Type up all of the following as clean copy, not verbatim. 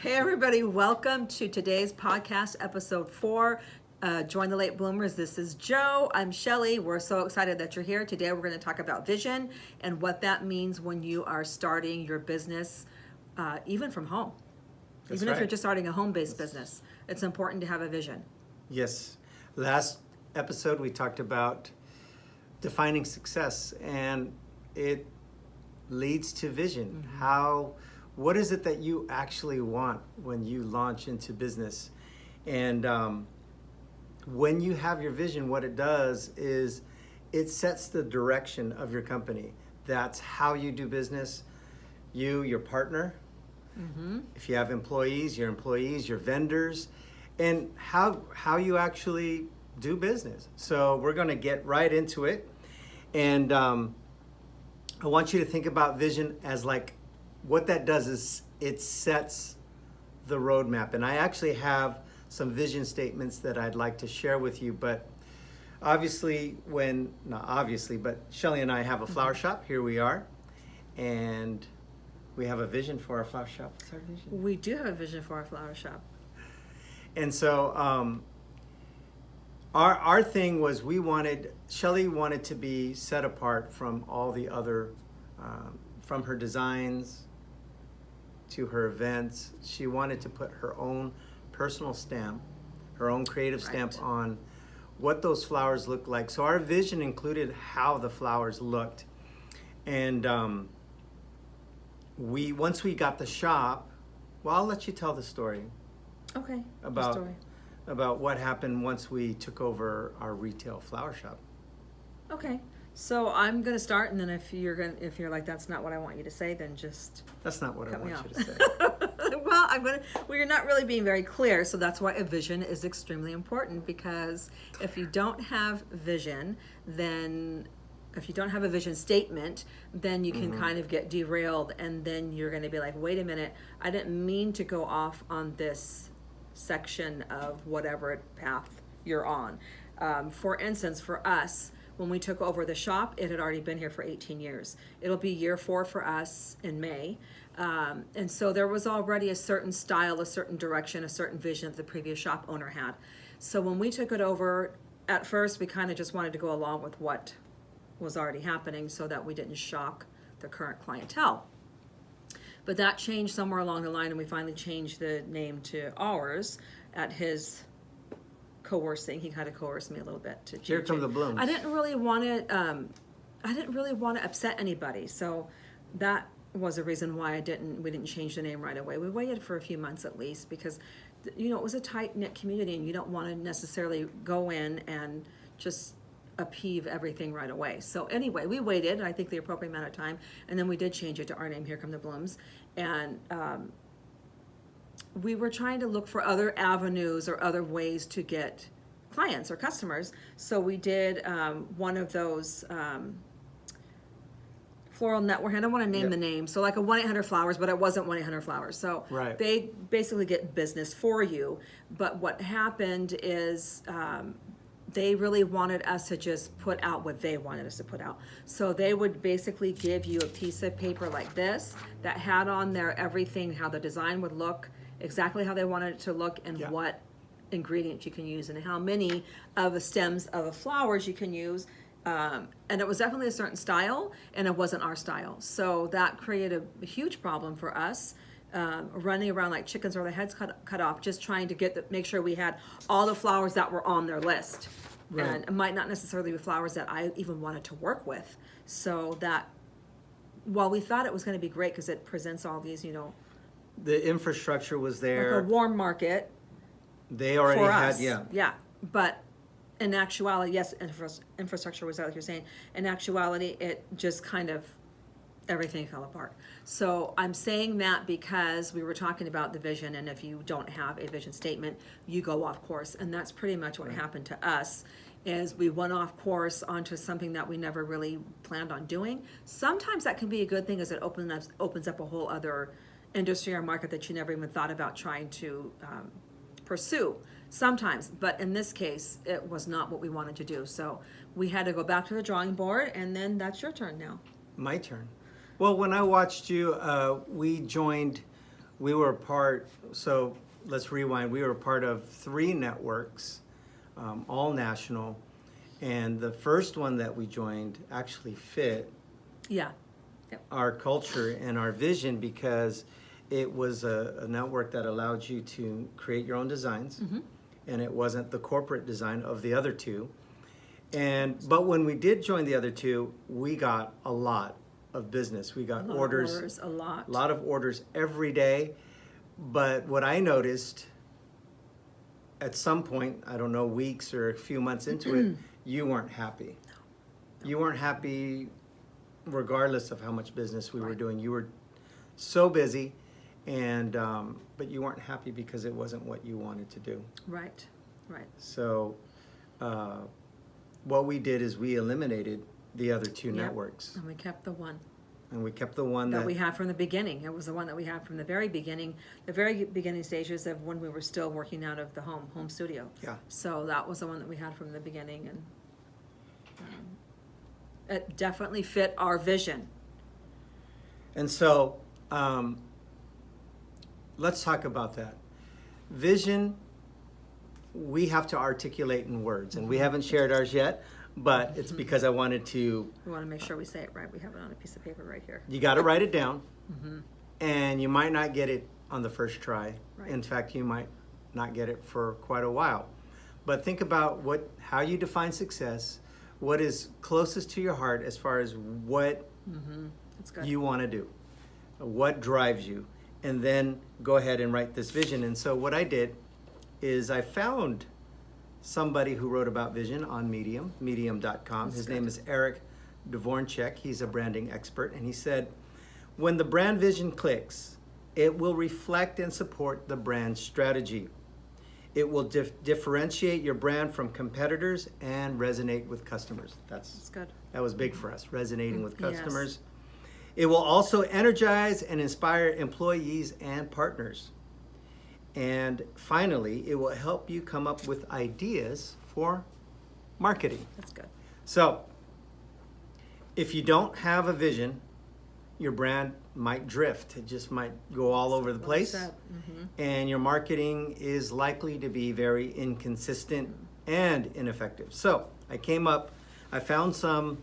Hey everybody, welcome to today's podcast, episode 4. Join the late bloomers. This is Joe. I'm Shelley. We're so excited that you're here. Today we're going to talk about vision and what that means when you are starting your business, even from home. If you're just starting a home-based business, it's important to have a vision. Yes. Last episode we talked about defining success, and it leads to vision. What is it that you actually want when you launch into business? And when you have your vision, what it does is it sets the direction of your company. That's how you do business. You, your partner, if you have employees, your vendors, and how you actually do business. So we're going to get right into it. And I want you to think about vision as like, what that does is it sets the roadmap. And I actually have some vision statements that I'd like to share with you. But but Shelley and I have a flower shop. Here we are. And we have a vision for our flower shop. What's our vision? We do have a vision for our flower shop. And so our thing was Shelley wanted to be set apart from all the other, from her designs to her events. She wanted to put her own personal stamp, her own creative stamp on what those flowers look like. So our vision included how the flowers looked. And once we got the shop, well, I'll let you tell the story. Okay. About what happened once we took over our retail flower shop. Okay. So I'm going to start, and then if you're like, that's not what I want you to say, then just that's not what I want you to say. Well, you're not really being very clear, so that's why a vision is extremely important, because if you don't have vision, then if you don't have a vision statement, then you can kind of get derailed, and then you're going to be like, wait a minute, I didn't mean to go off on this section of whatever path you're on. For instance, for us, when we took over the shop, it had already been here for 18 years. It'll be year 4 for us in May. And so there was already a certain style, a certain direction, a certain vision that the previous shop owner had. So when we took it over, at first we kind of just wanted to go along with what was already happening so that we didn't shock the current clientele. But that changed somewhere along the line, and we finally changed the name to ours at his coercing. He kind of coerced me a little bit to change. Here come the blooms. I didn't really want to upset anybody, so that was a reason why we didn't change the name right away. We waited for a few months at least, because it was a tight-knit community, and you don't want to necessarily go in and just upheave everything right away. So anyway, we waited, I think, the appropriate amount of time, and then we did change it to our name, Here Come the Blooms. And we were trying to look for other avenues or other ways to get clients or customers. So we did one of those floral network. I don't want to name the name. So like a 1-800-Flowers, but it wasn't 1-800-Flowers. So they basically get business for you. But what happened is they really wanted us to just put out what they wanted us to put out. So they would basically give you a piece of paper like this that had on there everything, how the design would look, exactly how they wanted it to look, and what ingredients you can use, and how many of the stems of the flowers you can use. And it was definitely a certain style, and it wasn't our style. So that created a huge problem for us, running around like chickens with their heads cut off, just trying to make sure we had all the flowers that were on their list. Right. And it might not necessarily be flowers that I even wanted to work with. So that, while we thought it was going to be great because it presents all these, the infrastructure was there. Like a warm market. They already had, Yeah. But in actuality, yes, infrastructure was like you're saying. In actuality, it just kind of, everything fell apart. So I'm saying that because we were talking about the vision, and if you don't have a vision statement, you go off course. And that's pretty much what happened to us, is we went off course onto something that we never really planned on doing. Sometimes that can be a good thing, as it opens up a whole other industry or market that you never even thought about trying to pursue. Sometimes, but in this case, it was not what we wanted to do. So we had to go back to the drawing board, and then that's your turn now. My turn. Well, when I watched you, we joined we were part, so let's rewind. We were part of 3 networks, all national. And the first one that we joined actually fit Yeah. Yep. our culture and our vision because it was a network that allowed you to create your own designs. And it wasn't the corporate design of the other 2. But when we did join the other 2, we got a lot of business. We got orders, a lot. a lot of orders every day. But what I noticed at some point, I don't know, weeks or a few months into it, you weren't happy. You weren't happy regardless of how much business we were doing. You were so busy, and but you weren't happy because it wasn't what you wanted to do. Right. So what we did is we eliminated the other 2 networks. And we kept the one And we kept the one that we had from the beginning. It was the one that we had from the very beginning stages of when we were still working out of the home studio. Yeah. So that was the one that we had from the beginning, and it definitely fit our vision. And so let's talk about that. Vision, we have to articulate in words, and we haven't shared ours yet, but it's because I wanted to. We want to make sure we say it right. We have it on a piece of paper right here. You got to write it down, and you might not get it on the first try. Right. In fact, you might not get it for quite a while. But think about how you define success, what is closest to your heart as far as what That's good. you want to do, what drives you, and then go ahead and write this vision. And so what I did is I found somebody who wrote about vision on medium.com. His name is Eric Dvornchek. He's a branding expert, and he said, when the brand vision clicks, it will reflect and support the brand strategy. It will differentiate your brand from competitors and resonate with customers. That's good. That was big for us, resonating with Yes. customers. It will also energize and inspire employees and partners. And finally, it will help you come up with ideas for marketing. That's good. So, if you don't have a vision, your brand might drift. It just might go all over the place. And your marketing is likely to be very inconsistent and ineffective. So, I found some,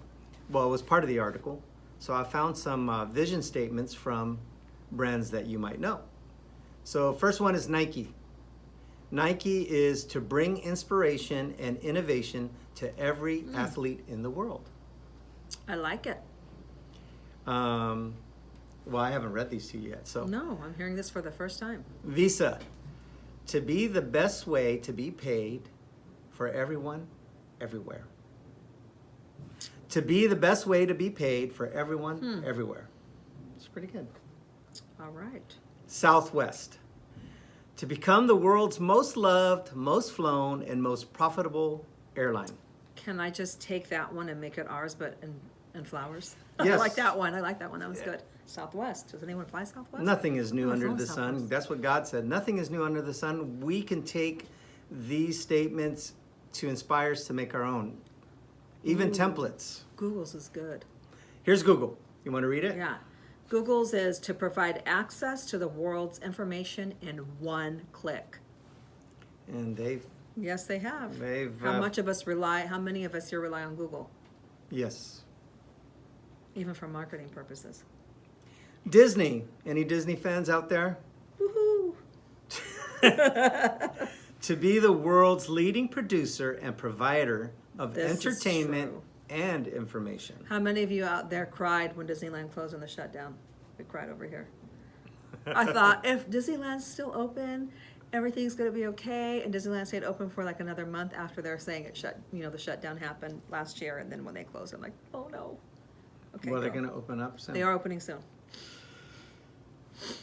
well, it was part of the article. So I found some vision statements from brands that you might know. So first one is Nike. Nike is to bring inspiration and innovation to every athlete in the world. I like it. Well, I haven't read these to you yet. So No, I'm hearing this for the first time. Visa, to be the best way to be paid for everyone, everywhere. To be the best way to be paid for everyone, everywhere. It's pretty good. All right. Southwest, to become the world's most loved, most flown, and most profitable airline. Can I just take that one and make it ours, but in flowers? Yes. I like that one. That was good. Southwest. Does anyone fly Southwest? Nothing is new Oh, under from the sun. Southwest. That's what God said. Nothing is new under the sun. We can take these statements to inspire us to make our own. Even templates. Google's is good. Here's Google. You want to read it? Yeah. Google's is to provide access to the world's information in one click. And Yes, they have. they've How many of us here rely on Google, yes. even for marketing purposes? Disney. Any Disney fans out there? Woohoo! To be the world's leading producer and provider of This is entertainment true. and information. How many of you out there cried when Disneyland closed and the shutdown? We cried over here. I thought, if Disneyland's still open, everything's going to be okay. And Disneyland stayed open for like another month after they're saying the shutdown happened last year. And then when they closed, I'm like, oh no. Okay. Well, they're go. going to open up soon. They are opening soon.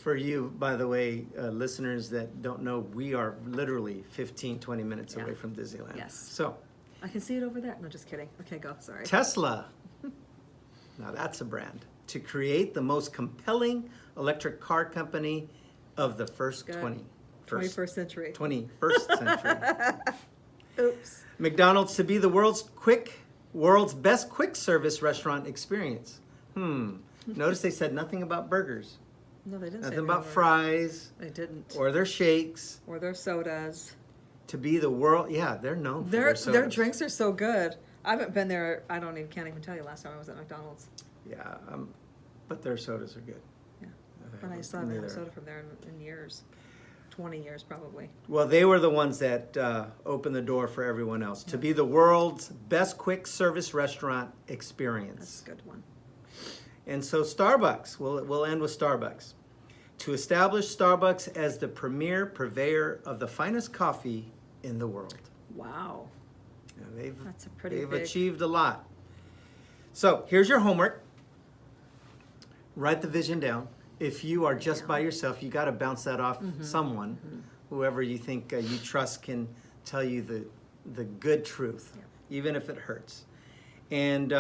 For you, by the way, listeners that don't know, we are literally 15, 20 minutes Yeah. away from Disneyland. Yes. So, I can see it over there. No, just kidding. Okay, go. Sorry. Tesla. Now that's a brand. To create the most compelling electric car company of the first Good. 21st century. 21st century. Oops. McDonald's to be the world's best quick service restaurant experience. Notice they said nothing about burgers. No, they didn't say Nothing real about word. fries They didn't. or their shakes. Or their sodas. To be the world, yeah, they're known for their Their sodas. drinks are so good. I haven't been there. Can't even tell you last time I was at McDonald's. Yeah, but their sodas are good. Yeah, but I still haven't had a soda from there in years, 20 years probably. Well, they were the ones that opened the door for everyone else to be the world's best quick service restaurant experience. That's a good one. And so Starbucks, we'll end with Starbucks. To establish Starbucks as the premier purveyor of the finest coffee in the world. Wow. Yeah, That's a pretty they've big... achieved a lot. So here's your homework. Write the vision down. If you are just by yourself, you got to bounce that off someone, whoever you think you trust can tell you the good truth, even if it hurts. And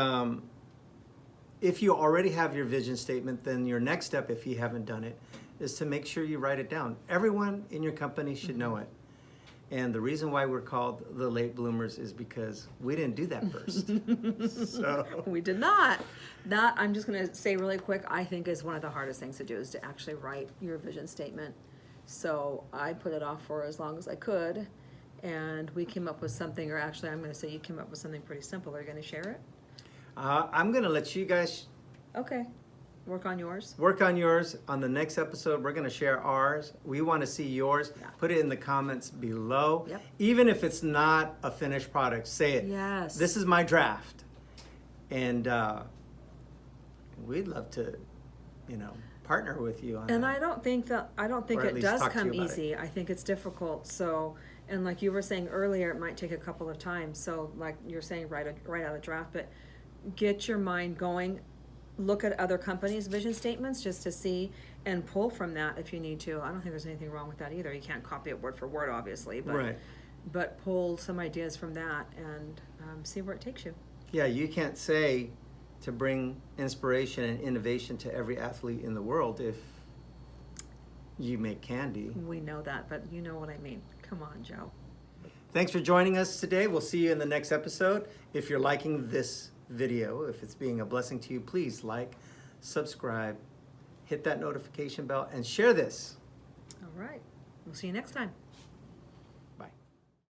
if you already have your vision statement, then your next step, if you haven't done it, is to make sure you write it down. Everyone in your company should know it. And the reason why we're called the late bloomers is because we didn't do that first. So We did not. That, I'm just going to say really quick, I think is one of the hardest things to do is to actually write your vision statement. So I put it off for as long as I could. And we came up with something, or actually I'm going to say you came up with something pretty simple. Are you going to share it? I'm going to let you guys Okay. Work on yours. work on yours. On the next episode, we're going to share ours. We want to see yours. Yeah. Put it in the comments below. Yep. Even if it's not a finished product, say it. Yes. This is my draft. And we'd love to, partner with you on And that. I don't think Or at it least does talk to you come about it. easy. I think it's difficult. So, and like you were saying earlier, it might take a couple of times. So, like you're saying, write out a draft, but get your mind going. Look at other companies' vision statements just to see and pull from that if you need to. I don't think there's anything wrong with that either. You can't copy it word for word, obviously, but Right. but pull some ideas from that and see where it takes you. Yeah, you can't say to bring inspiration and innovation to every athlete in the world if you make candy. We know that, but you know what I mean. Come on, Joe. Thanks for joining us today. We'll see you in the next episode. If you're liking this video, if it's being a blessing to you, please like, subscribe, hit that notification bell, and share this. All right. We'll see you next time.